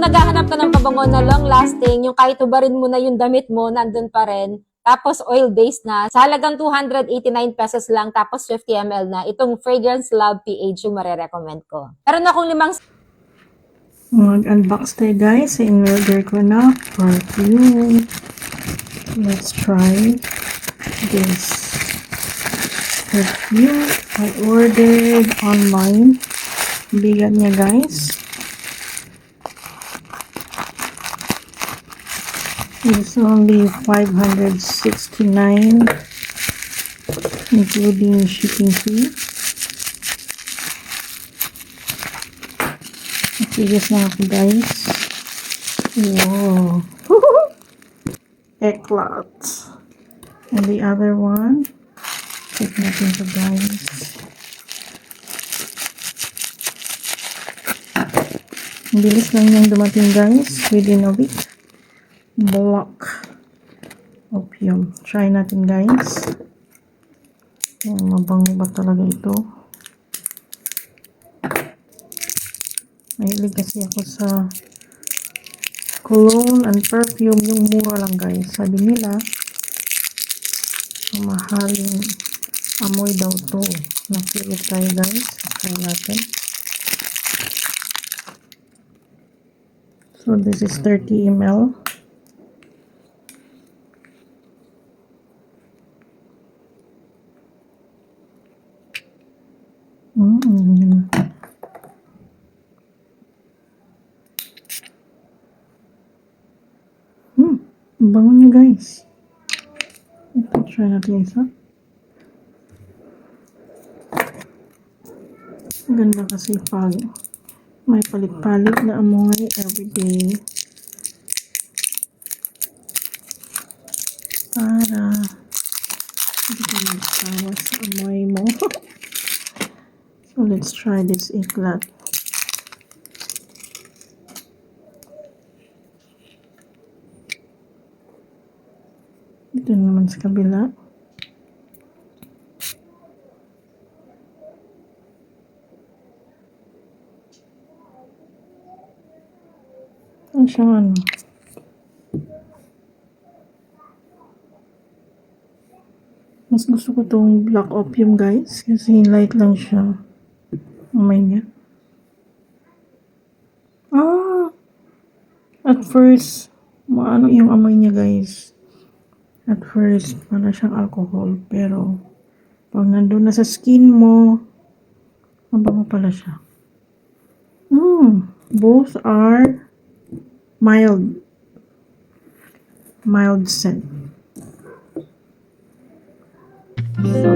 naghahanap ka ng pabango na long-lasting, yung kahit hubarin mo na yung damit mo, nandun pa rin, tapos oil-based na, sa halagang 289 pesos lang, tapos 50 ml na, itong Fragrance Love PH yung marirecommend ko. Meron akong 5. Mag-unbox tayo guys. In-order ko na perfume. Let's try this perfume. I ordered online. Bigat niya guys. It's only 569 including shipping fee. Serious na ako guys. Wow. Eclat. And the other one, check natin to guys. Ang bilis lang yung dumating guys, within a week. Black Opium. Try natin guys. Mabango ba talaga ito? Mahilig kasi ako sa cologne and perfume, yung mura lang guys. Sabi nila, mahaling amoy daw to. Nakilit tayo guys. Try natin. So this is 30 ml. Ang bango niya guys. Ito, try natin isa. Ganda kasi pag may palit-palit na amoy everyday. Para hindi ka magsawa sa amoy mo. So let's try this Eclat. Ito naman sa kabila. Ang siyang ano. Mas gusto ko tong Black Opium guys. Kasi light lang siya. Amoy niya. At first, maano yung amoy niya guys. At first, para siyang alcohol. Pero, pag nandun na sa skin mo, mabango pala siya. Both are mild. Mild scent. So,